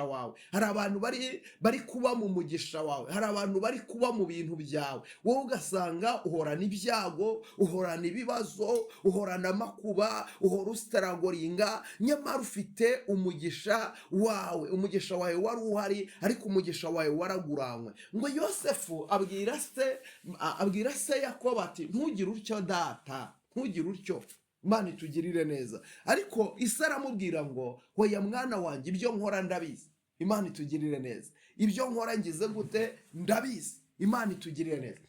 wawe, hari abantu bari kuba mu mugisha wawe, hari abantu bari kuba mu bintu byawe, wowe ugasanga uhorana ibyago, uhorana ibibazo, uhorana amakuba, uhora usitaragoringa, nyamara ufite umugisha wawe wari uhari, ariko umugisha wawe waraguranywe. Ngo Yosefu abwira se Yakobo ati ntugire utyo data, ntugire utyo, Imana itugirire neza. Ariko Isi aramubwira ngo hoya mwana wanjye, ibyo nkora ndabizi, Imana itugirire neza. Ibyo nkora ngize gute? Ndabizi, Imana itugirire neza.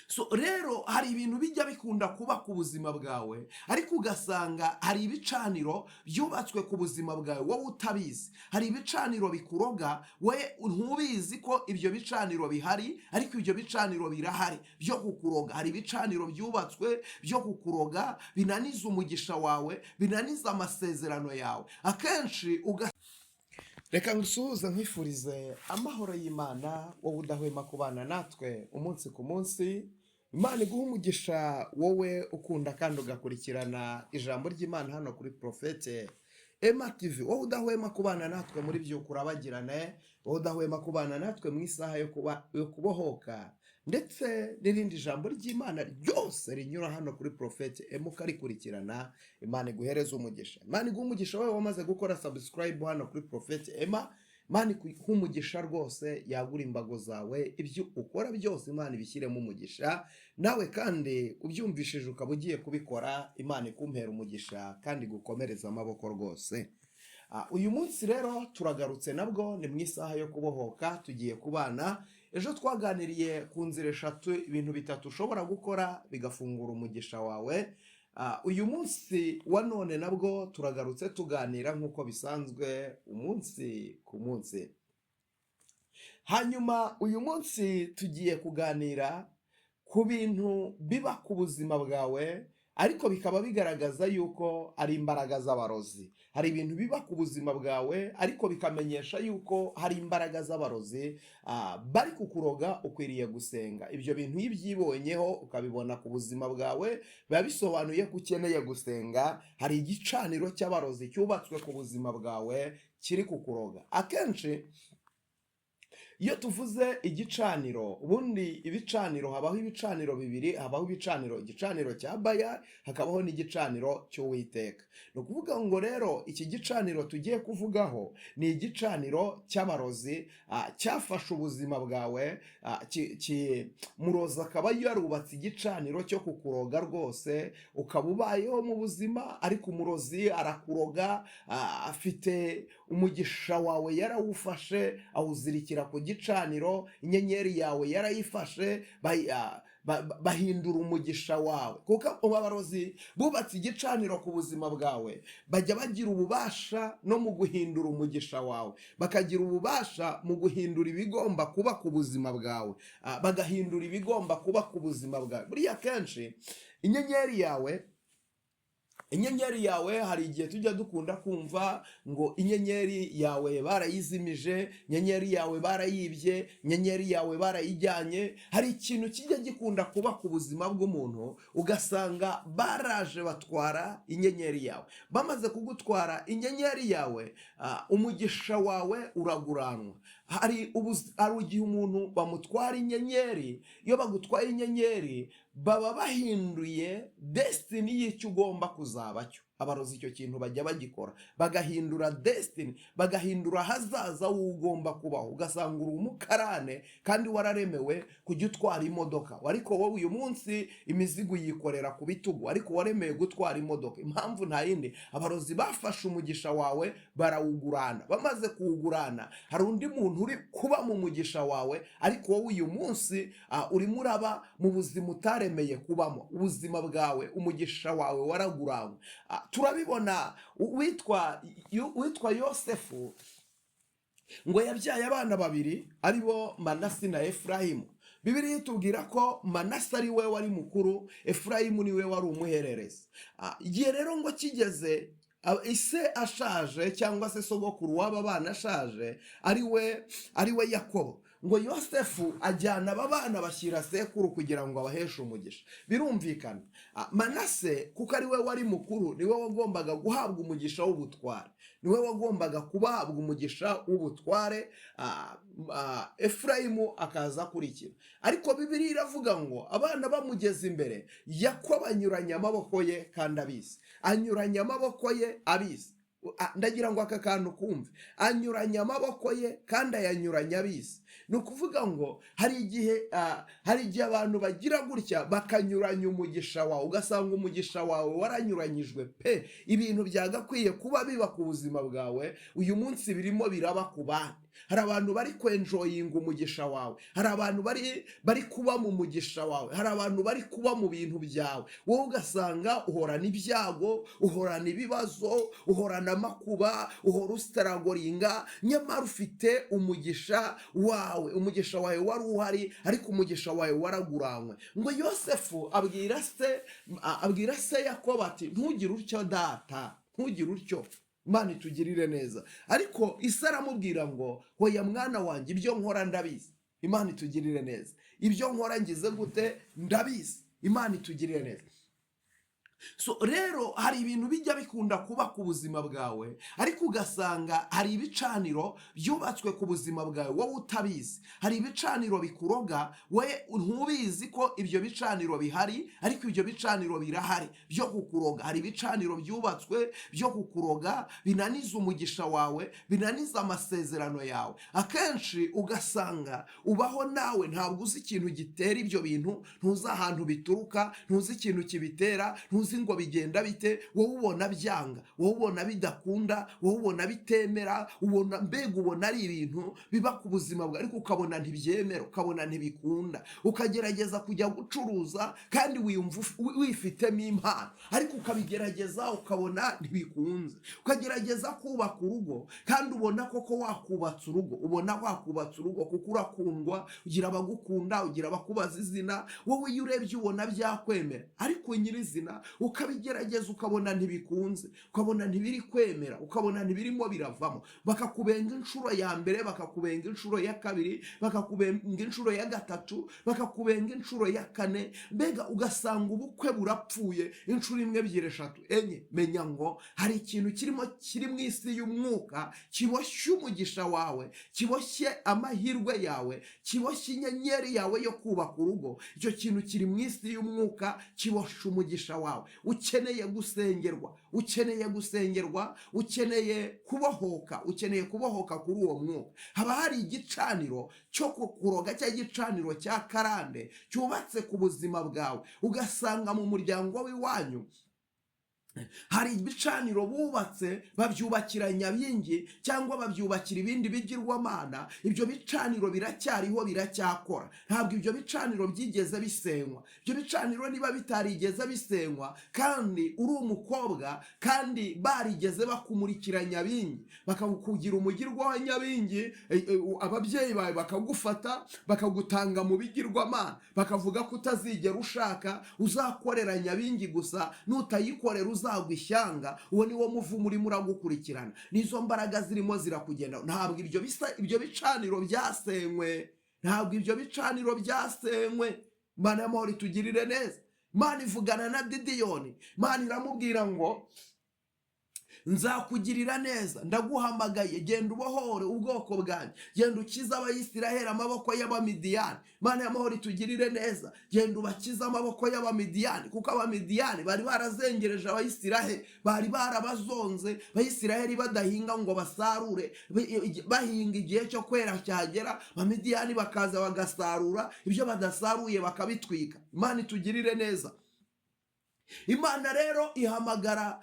So rero hari ibintu bijya bikunda kuba ku buzima bwawe, ariko ugasanga hari ibicaniro byubatswe ku buzima bwawe wowe utabizi. Hari ibicaniro bikuroga, we ntubizi ko ibyo bicaniro bihari, ariko ibyo bicaniro birahari byo kukuroga. Hari ibicaniro byubatswe byo kukuroga, binaniza umugisha wawe, binaniza amasezerano yawe. Akenshi reka ngusuhuze nkwifurize amahoro y'Imana, wowe udahwema kubana natwe umunsi ku munsi. Imana iguha umugisha, wowe ukunda kandi ugakurikirana ijambo ry'Imana hano kuri Prophete Emma TV, wowe udahwema kubana natwe muri by'uko urabagirane, wowe udahwema kubana natwe mu isaha yo kubohoka, ndetse n'irindi jambo ry'Imana ryose rinyura hano kuri Prophete Emma ukarikurikirana. Imana iguhereza umugisha, Imana iguha umugisha wowe wamaze gukora subscribe hano kuri Prophete Emma. Imana iguha umugisha rwose, yagura imbago zawe, ibyo ukora byose Imana ibishyiremo umugisha, nawe kandi ubyumvishije ukaba ugiye kubikora, Imana ikumpera umugisha kandi gukomereza amaboko rwose. Uyu munsi rero turagarutse, nabwo ni mu isaha yo kubohoka, tugiye kubana. Ejo twaganiriye ku nzira 3, ibintu 3 ushobora gukora bigafungura umugisha wawe. Uyu munsi wa none nabwo turagarutse tuganira nk'uko bisanzwe umunsi ku munsi. Hanyuma uyu munsi tugiye kuganira ku bintu biba ku buzima bwawe, ariko bikaba bigaragaza yuko ari imbaraga z'abarozi. Hari ibintu biba ku buzima bwawe, ariko bikamenyesha yuko hari imbaraga z'abarozi bari kukuroga. Ukwiriye gusenga. Ibyo bintu iyo ubyibonyeho ukabibona ku buzima bwawe, biba bisobanuye ko ukeneye gusenga. Hari igicaniro cy'abarozi cyubatswe ku buzima bwawe kiri kukuroga. Akenshi iyo tuvuze igicaniro, ubundi ibicaniro habaho ibicaniro bibiri, habaho igicaniro cya Bayali, hakabaho n'igicaniro cy'Uwiteka. Ni ukuvuga ngo rero iki gicaniro tugiye kuvugaho ni igicaniro cy'abarozi cyafashe ubuzima bwawe. Murozi akaba yarubatse igicaniro cyo kukuroga rwose, ukaba ubayeho mu buzima, ariko umurozi arakuroga, afite umugisha wawe yarawufashe, awuzirikira ku gicaniro, inyenyeri yawe yarayifashe, bahindura umugisha wawe. Kuko abarozi bubatse igicaniro ku buzima bwawe, bajya bagira ububasha no mu guhindura umugisha wawe, bakagira ububasha mu guhindura ibigomba kuba ku buzima bwawe, bagahindura ibigomba kuba ku buzima bwawe. Buriya kenshi inyenyeri yawe hari igihe tujya dukunda kumva ngo inyenyeri yawe barayizimije, inyenyeri yawe barayibye, inyenyeri yawe barayijyanye. Hari ikintu kijya gikunda kuba ku buzima bw'umuntu, ugasanga baraje batwara inyenyeri yawe. Bamaze kugutwara inyenyeri yawe, umugisha wawe uraguranywa. Hari igihe umuntu bamutwara inyenyeri. Iyo bagutwaye inyenyeri, baba bahinduye destiny y'icyo ugomba kuzaba cyo. Abarozi icyo kintu bajya bagikora, bagahindura destiny, bagahindura hazaza ugomba kubaho. Ugasanga uri umukarane kandi wararemewe kujya utwara imodoka, ariko wowe uyu munsi imizigo yikorera ku bitugu, ariko waremeye gutwara imodoka. Impamvu nta yindi, abarozi bafashe umugisha wawe barawugurana. Bamaze kuwugurana, hari undi muntu uri kuba mu mugisha wawe, ariko wowe uyu munsi urimo uraba mu buzima utaremeye kubamo. Ubuzima bwawe, umugisha wawe waraguranywe. Turabibona witwa Yosefu, ngo yabyaye abana 2, aribo Manase na Efurayimu. Bibiliya itubwira ko Manase ari we wari mukuru, Efurayimu ni we wari umuhererezi. Igihe rero ngo kigeze, ise ashaje cyangwa se sogokuru w'aba bana ashaje, ari we Yakobo. ngo Yosefu ajyana aba bana bashyira sekuru kugira ngo abaheshe umugisha. Birumvikana Manase kuko ari we wari mukuru, ni we wagombaga guhabwa umugisha w'ubutware, ni we wagombaga kubahabwa umugisha w'ubutware, Efurayimu akaza akurikira. Ariko Bibiliya iravuga ngo abana bamugeze imbere, Yakobo anyuranya amaboko ye kandi abizi, anyuranya amaboko ye abizi. Ndagira ngo aka kantu kumve, anyuranya amaboko ye kandi ayanyuranya abizi. Ni ukuvuga ngo hari igihe abantu bagira gutya bakanyuranya umugisha wawe, ugasanga umugisha wawe waranyuranyijwe pe, ibintu byagakwiye kuba biba ku buzima bwawe uyu munsi birimo biraba ku bandi. Hari abantu bari kwenjoyinga umugisha wawe, hari abantu bari kuba mu mugisha wawe, hari abantu bari kuba mu bintu byawe, wowe ugasanga uhorana ibyago, uhorana ibibazo, uhorana amakuba, uhora usitaragoringa, nyamara ufite umugisha wawe, umugisha wawe wari uhari, ariko umugisha wawe waraguranywe. Ngo Yosefu abwira se Yakobo ati ntugire utyo data, ntugire utyo, Imana itugirire neza. Ariko Isi aramubwira ngo hoya mwana wanjye, ibyo nkora ndabizi, Imana itugirire neza. Ibyo nkora ngize gute? Ndabizi, Imana itugirire neza. So rero hari ibintu bijya bikunda kuba ku buzima bwawe, ariko ugasanga hari ibicaniro byubatswe ku buzima bwawe wowe utabizi. Hari ibicaniro bikuroga, we ntubizi ko ibyo bicaniro bihari, ariko ibyo bicaniro birahari byo kukuroga. Hari ibicaniro byubatswe byo kukuroga, binaniza umugisha wawe, binaniza amasezerano yawe. Akenshi ugasanga ubaho nawe ntabwo uzi ikintu gitera ibyo bintu, ntuzi ahantu bituruka, ntuzi ikintu kibitera, ntuzi ngo bigenda bite. Wowe ubona byanga, wowe ubona bidakunda, wowe ubona bitemera, mbega ubona ari ibintu biba ku buzima bwawe, ariko ukabona ntibyemera, ukabona ntibikunda. Ukagerageza kujya gucuruza kandi wiyumva wifitemo impano, ariko ukabigerageza ukabona ntibikunze. Ukagerageza kubaka urugo kandi ubona koko wakubatse urugo, ubona wakubatse urugo kuko urakundwa, ugira abagukunda, ugira abakubaza izina, wowe iyo urebye ubona byakwemera, ariko nyirizina ukabigerageza ukabona ntibikunze, ukabona ntibiri kwemera, ukabona ntibirimo biravamo. Bakakubenga inshuro ya mbere, bakakubenga inshuro ya kabiri, bakakubenga inshuro ya gatatu, bakakubenga inshuro ya kane, mbega ugasanga ubukwe burapfuye inshuro imwe, ebyiri, eshatu, enye. Menya ngo hari ikintu kiri mu isi y'umwuka kiboshye umugisha wawe, kiboshye amahirwe yawe, kiboshye inyenyeri yawe yo kubaka urugo. Icyo kintu kiri mu isi y'umwuka kiboshye umugisha wawe. Ukeneye gusengerwa, ukeneye gusengerwa, ukeneye kubohoka, ukeneye kubohoka kuri uwo mwuka. Haba hari igicaniro cyo kukuroga, cya gicaniro cya karande cyubatse ku buzima bwawe. Ugasanga mu muryango w'iwanyu hari ibicaniro bubatse, babyubakira nyabingi cyangwa babyubakira ibindi bigirwamana. Ibyo bicaniro biracyariho, biracyakora. Ntabwo ibyo bicaniro byigeze bisenywa. Ibyo bicaniro niba bitarigeze bisenywa kandi uri umukobwa kandi barigeze bakumurikira nyabingi, bakakugira umugirwa wa nyabingi, ababyeyi bawe bakagufata bakagutanga mu bigirwamana, bakavuga ko utazigera ushaka, uzakorera nyabingi gusa, nutayikorera uzagwa ishyanga. Uwo ni wo muvumo urimo uragukurikirana, nizo mbaraga zirimo zirakugenda. Ntabwo ibyo bicaniro byasenywe, ntabwo ibyo bicaniro byasenywe. Imana y'amahoro itugirire neza. Imana ivugana na Gideyoni, Imana iramubwira ngo nzakugirira neza, ndaguhamagaye, genda ubohore ubwoko bwanjye, genda ukize Abayisiraheli amaboko y'Abamidiyani. Imana y'amahoro itugirire neza, genda ubakize amaboko y'Abamidiyani, kuko Abamidiyani bari barazengereje Abayisiraheli, bari barabazonze. Abayisiraheli badahinga ngo basarure, bahinga igihe cyo kwera cyagera, Abamidiyani bakaza bagasarura, ibyo badasaruye bakabitwika. Imana itugirire neza. Imana rero ihamagara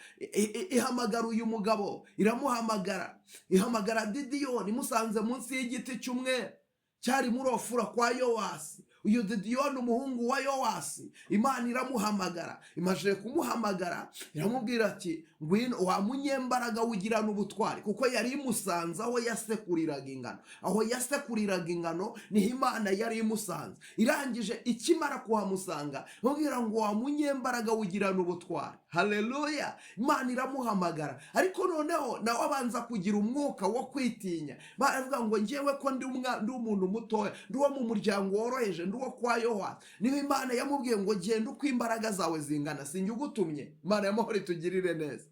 uyu mugabo, iramuhamagara, ihamagara Gideyoni, imusanze munsi y'igiti cy'umwere cyari muri Ofura kwa Yowasi. uyu Gideyoni umuhungu wa Yowasi, Imana iramuhamagara. Imaze kumuhamagara iramubwira ati ngwino wa munyembaraga wugirana ubutwari, kuko yari imusanze aho yasekuriraga ingano. Aho yasekuriraga ingano niho Imana yari imusanze. Irangije ikimara kuhamusanga mubwira ngo wa munyembaraga wugirana ubutwari. Haleluya! Imana iramuhamagara, ariko noneho nawe abanza kugira umwuka wo kwitinya. Baravuga ngo njyewe ko ndi umuntu mutoya, ndi uwo mu muryango woroheje, ndi uwo kwa Yohana. Niba Imana yamubwiye ngo genda uko imbaraga zawe zingana, sinjye ugutumye. Imana y'amahoro itugirire neza.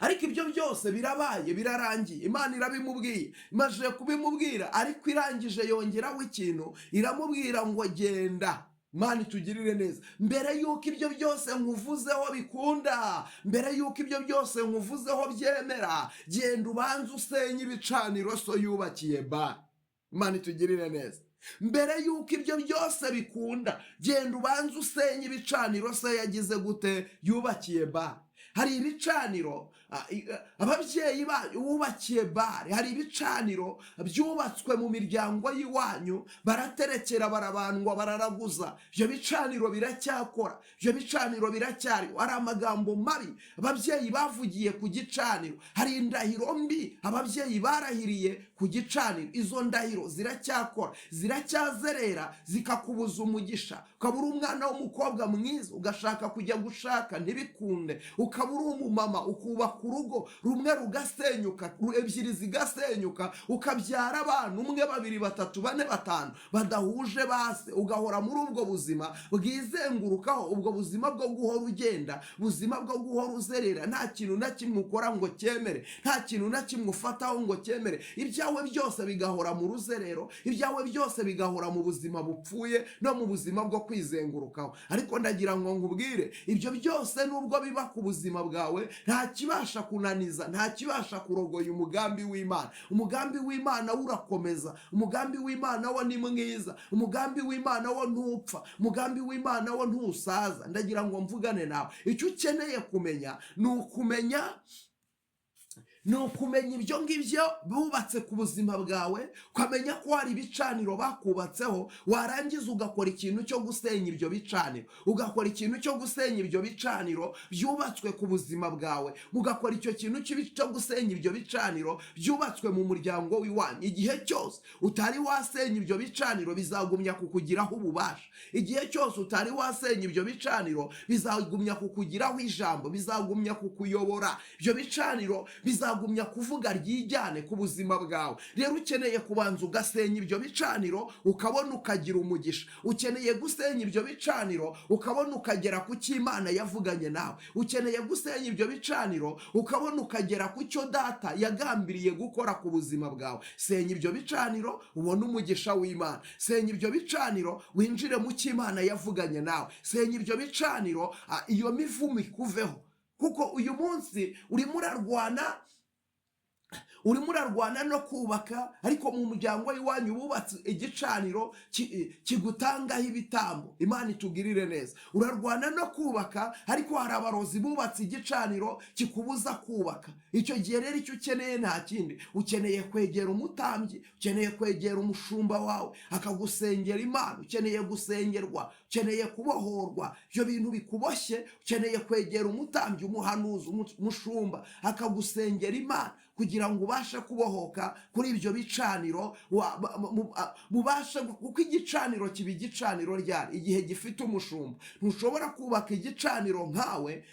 Ariko ibyo byose birabaye, birarangiye. Imana irabimubwiye, imaze kubimubwira, ariko irangije yongeraho ikintu, iramubwira ngo genda. Imana itugirire neza. Mbere yuko ibyo byose nkuvuzeho bikunda, mbere yuko ibyo byose nkuvuzeho byemera, genda ubanze usenye ibicaniro so yubakiye Bali. Imana itugirire neza. Mbere yuko ibyo byose bikunda, genda ubanze usenye ibicaniro se yagize gute? Yubakiye Bali. Hari ibicaniro ababyeyi bubakiye Bali, hari ibicaniro byubatswe mu miryango y'iwanyu, baraterekera, barabandwa, bararaguza. Ibyo bicaniro biracyakora, ibyo bicaniro biracyari. Hari amagambo mabi ababyeyi bavugiye ku gicaniro, hari indahiro mbi ababyeyi barahiriye ku gicaniro. Izo ndahiro ziracyakora, ziracyazerera, zikakubuza umugisha. Ukabura umwana w'umukobwa mwiza, ugashaka kujya gushaka ntibikunde. Ukabura umumama, ukubaka urugo rumwe rugasenyuka, ebyiri zigasenyuka, ukabyara abana, umwe, babiri, batatu, bane, batanu, badahuje base. Ugahora muri ubwo buzima bwizengurukaho, ubwo buzima bwo guhora ugenda, buzima bwo guhora uzerera, nta kintu na kimwe ukora ngo cyemere, nta kintu na kimwe ufataho ngo cyemere. Ibyawe byose bigahora mu ruzerero, ibyawe byose bigahora mu buzima bupfuye no mu buzima bwo kwizengurukaho. Ariko ndagira ngo nkubwire, ibyo byose nubwo biba ku buzima bwawe, nta kibasha kunaniza, nta kibasha kurogoya umugambi w'Imana. Umugambi w'Imana urakomeza, umugambi w'Imana wo ni mwiza, umugambi w'Imana wo ntupfa, umugambi w'Imana wo ntusaza. Ndagira ngo mvugane nawe, icyo ukeneye kumenya ni ukumenya ibyo ngibyo bubatse ku buzima bwawe, ukamenya ko hari ibicaniro bakubatseho. Warangiza ugakora ikintu cyo gusenya ibyo bicaniro, ugakora ikintu cyo gusenya ibyo bicaniro byubatswe ku buzima bwawe, ugakora icyo kintu cyo gusenya ibyo bicaniro byubatswe mu muryango w'iwanyu. Igihe cyose utari wasenya ibyo bicaniro, bizagumya kukugiraho ububasha. Igihe cyose utari wasenya ibyo bicaniro, bizagumya kukugiraho ijambo, bizagumya kukuyobora. Ibyo bicaniro bizagumya kuvuga ryijyane ku buzima bwawe. Rero ukeneye kubanza ugasenya ibyo bicaniro, ukabona ukagira umugisha. Ukeneye gusenya ibyo bicaniro, ukabona ukagera ku cyo Imana yavuganye nawe. Ukeneye gusenya ibyo bicaniro, ukabona ukagera ku cyo Data yagambiriye gukora ku buzima bwawe. Senya ibyo bicaniro, ubone umugisha w'Imana. Senya ibyo bicaniro, winjire mu cyo Imana yavuganye nawe. Senya ibyo bicaniro, iyo mivumo ikuveho. Kuko uyu munsi urimo urarwana no kubaka, ariko mu muryango w'iwanyu bubatse igicaniro kigutangaho ibitambo. Imana itugirire neza. Urarwana no kubaka, ariko hari abarozi bubatse igicaniro kikubuza kubaka. Icyo gihe rero icyo ukeneye nta kindi, ukeneye kwegera umutambyi, ukeneye kwegera umushumba wawe akagusengera Imana. Ukeneye gusengerwa, ukeneye kubohorwa ibyo bintu bikuboshye. Ukeneye kwegera umutambyi, umuhanuzi, umushumba akagusengera Imana, kugira ngo ubashe kubohoka kuri ibyo bicaniro. Mubashe, kuko igicaniro kiba igicaniro ryari igihe gifite umushumba. Ntushobora kubaka igicaniro nkawe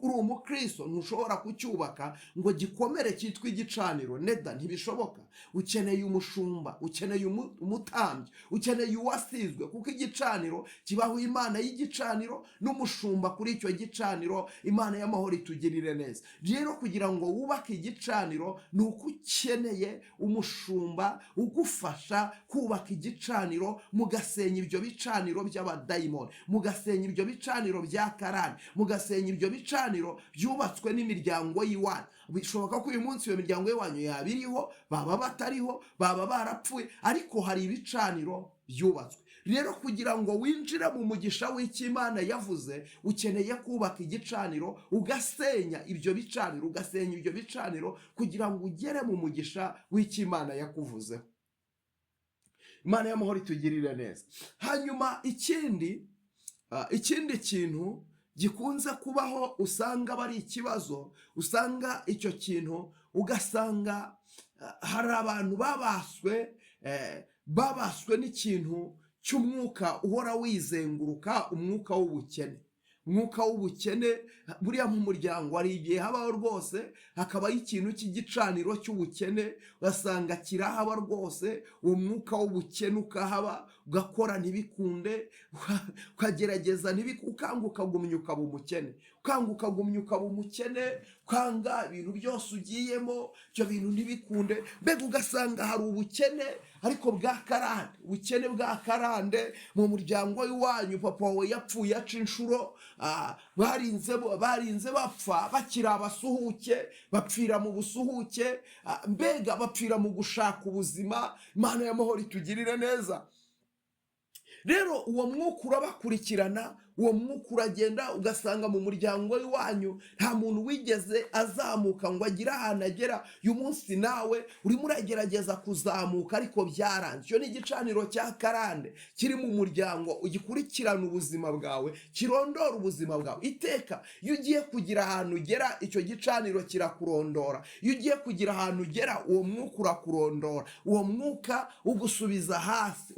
uri umukristo, ntushobora kucyubaka ngo gikomere cyitwa igicaniro. Neda, ntibishoboka. Ukeneye umushumba, ukeneye umutambyi, ukeneye uwasizwe, kuko igicaniro kibaho Imana y'igicaniro n'umushumba kuri icyo gicaniro. Imana y'amahoro itugirire neza. Rero kugira ngo wubake igicaniro, ni uko ukeneye umushumba ugufasha kubaka igicaniro. Mugasenya ibyo bicaniro by'abadayimoni, mugasenya ibyo bicaniro bya karani, mugasenya ibyo bicaniro byubatswe n'imiryango y'iwanyu. Bishoboka ko uyu munsi iyo miryango y'iwanyu yaba iriho, baba batariho, baba barapfuye, ariko hari ibicaniro byubatswe. Rero kugira ngo winjire mu mugisha w'Imana yavuze, ukeneye kubaka igicaniro, ugasenya ibyo bicaniro, kugira ngo ugere mu mugisha w'Imana yakuvuzeho. Imana y'amahoro itugirire neza. Hanyuma ikindi kintu gikunze kubaho usanga bari ikibazo, usanga icyo kintu ugasanga hari abantu babaswe n'ikintu cy'umwuka uhora wizenguruka, umwuka w'ubukene. Umwuka w'ubukene buriya mu muryango hari igihe habaho rwose hakabaho ikintu cy'igicaniro cy'ubukene, ugasanga kirahaba rwose, uwo mwuka w'ubukene ukahaba, ugakora ntibikunde, ukagerageza ukanga ukagumya ukaba umukene, ukanga ibintu byose ugiyemo ibyo bintu ntibikunde. Mbega ugasanga hari ubukene ariko bwa karande, ubukene bwa karande mu muryango w'iwanyu. Papa wawe yapfuye aca inshuro, barinze bapfa bakiri abasuhuke, bapfira mu busuhuke, mbega bapfira mu gushaka ubuzima. Imana y'amahoro itugirire neza. Rero uwo mwuka urabakurikirana, uwo mwuka uragenda, ugasanga mu muryango w'iwanyu nta muntu wigeze azamuka ngo agire ahantu agera. uyu munsi nawe urimo uragerageza kuzamuka ariko byaranze. Icyo ni igicaniro cya karande kiri mu muryango, ugikurikirana ubuzima bwawe, kirondora ubuzima bwawe iteka. Iyo ugiye kugira ahantu ugera, icyo gicaniro kirakurondora. Iyo ugiye kugira ahantu ugera, uwo mwuka urakurondora, uwo mwuka ugusubiza hasi,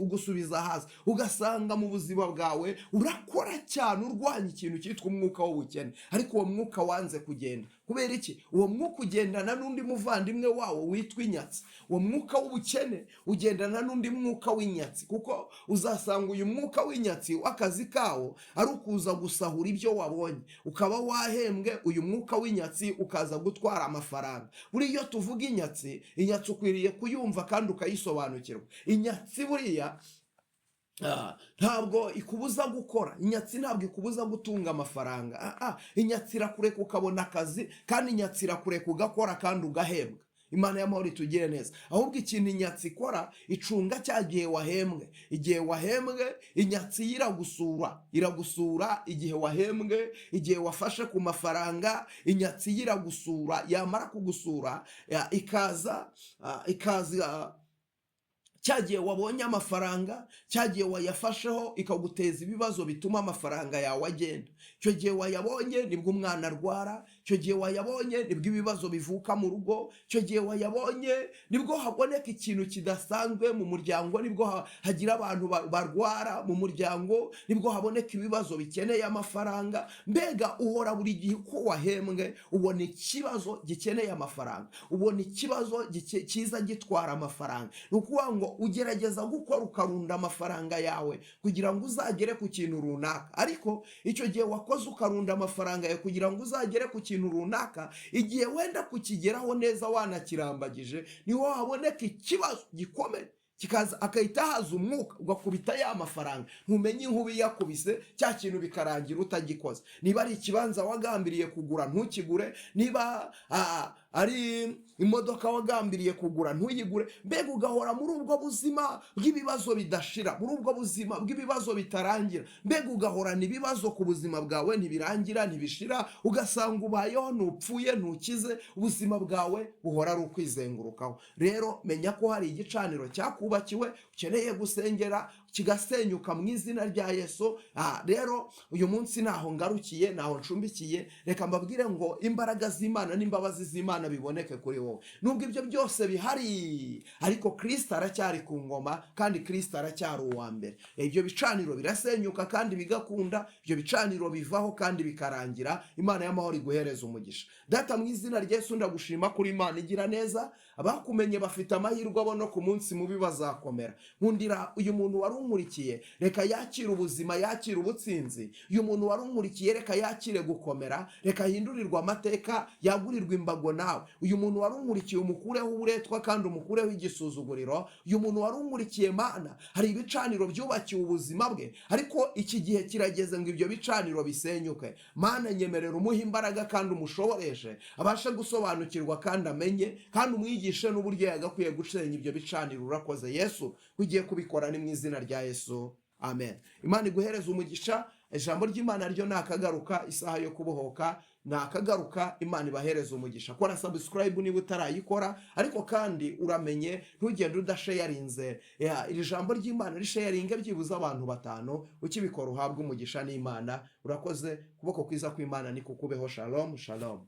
ugasanga mu buzima bwawe urakora cyane urwanya ikintu cyitwa umwuka w'ubukene, ariko uwo mwuka wanze kugenda. Kubera iki? Uwo mwuka ugendana n'undi muvandimwe wawo witwa inyatsi. Uwo mwuka w'ubukene ugendana n'undi mwuka w'inyatsi, kuko uzasanga uyu mwuka w'inyatsi w'akazi kawo ari ukuza gusahura ibyo wabonye, ukaba wahembwe. Uyu mwuka w'inyatsi ukaza gutwara amafaranga. buriya iyo tuvuga inyatsi ukwiriye kuyumva kandi ukayisobanukirwa. Inyatsi buriya ntabwo ikubuza gukora, inyatsi ntabwo ikubuza gutunga amafaranga. Inyatsi irakureka ukabona akazi, kandi inyatsi irakureka ugakora kandi ugahembwa. Imana y'amahoro itugire neza. Ahubwo ikintu inyatsi ikora, icunga cya gihe wahembwe. Igihe wahembwe inyatsi iragusura igihe wahembwe, igihe wafashe ku mafaranga, inyatsi iragusura. Yamara kugusura ikaza cyagiye wabonye amafaranga, cyagiye wayafasheho, ikaguteza ibibazo bituma amafaranga yawe agenda. Icyo gihe wayabonye nibwo umwana arwara, icyo gihe wayabonye nibwo ibibazo bivuka mu rugo, icyo gihe wayabonye nibwo haboneka ikintu kidasanzwe mu muryango, nibwo hagira abantu barwara mu muryango, nibwo haboneka ibibazo bikeneye amafaranga. Mbega uhora buri gihe uko wahembwe ubona ikibazo gikeneye amafaranga, ubona ikibazo kiza gitwara amafaranga. Ni ukuvuga ngo ugerageza gukora ukarunda amafaranga yawe kugira ngo uzagere ku kintu runaka, ariko icyo gihe wakoze ukarunda amafaranga yawe kugira ngo uzagere ku kintu runaka, igihe wenda kukigeraho neza wanakirambagije, niho haboneka ikibazo gikomeye, kikaza akahita haza umwuka ugakubita ya mafaranga, ntumenye inkubi yakubise cya kintu bikarangira utagikoze. Niba ari ikibanza wagambiriye kugura ntukigure, niba ari imodoka wagambiriye kugura ntuyigure. Mbega ugahora muri ubwo buzima bw'ibibazo bidashira, muri ubwo buzima bw'ibibazo bitarangira. Mbega ugahorana ibibazo ku buzima bwawe, ntibirangira ntibishira, ugasanga ubayeho ntupfuye ntukize, ubuzima bwawe buhora ari ukwizengurukaho. Rero menya ko hari igicaniro cyakubakiwe ukeneye gusengera, kigasenyuka mu izina rya Yesu. Rero uyu munsi naho ngarukiye, naho ncumbikiye, reka mbabwire ngo imbaraga z'Imana n'imbabazi z'Imana biboneke kuri wowe. Nubwo ibyo byose bihari, ariko Kristo aracyari ku ngoma, kandi Kristo aracyari uwa mbere. Ibyo bicaniro birasenyuka kandi bigakunda, ibyo bicaniro bivaho kandi bikarangira. Imana y'amahoro iguhereza umugisha. Data, mu izina rya Yesu ndagushima kuri Imana igira neza. Abakumenye bafite amahirwe, abo no ku munsi mubi bazakomera. Nkundira uyu muntu wari unkurikiye, reka yakire ubuzima, yakire ubutsinzi. Uyu muntu wari unkurikiye, reka yakire gukomera, reka hindurirwa amateka, yagurirwa imbago nawe. Uyu muntu wari unkurikiye, umukureho uburetwa kandi umukureho igisuzuguriro. Uyu muntu wari unkurikiye, Mana, hari ibicaniro byubakiwe ubuzima bwe, ariko iki gihe kirageze ngo ibyo bicaniro bisenyuke. Mana, nyemerera umuhe imbaraga kandi umushoboreshe, abashe gusobanukirwa kandi amenye, kandi umwigishe n'uburyo yagakwiye gusenya ibyo bicaniro. Urakoze Yesu, ugiye kubikora ni mu izina rya Yesu. amen. Imana iguhereza umugisha. Ijambo ry'Imana ryo nakagaruka, isaha yo kubohoka nakagaruka. Imana ibahereza umugisha. Kora subscribe niba utarayikora, ariko kandi uramenye ntugende udasharinze iri jambo ry'Imana, risharinge byibuze abantu 5. Ukibikora uhabwa umugisha n'Imana. Urakoze. Kuboko kwiza kw'Imana ni kukubeho. Shalom shalom.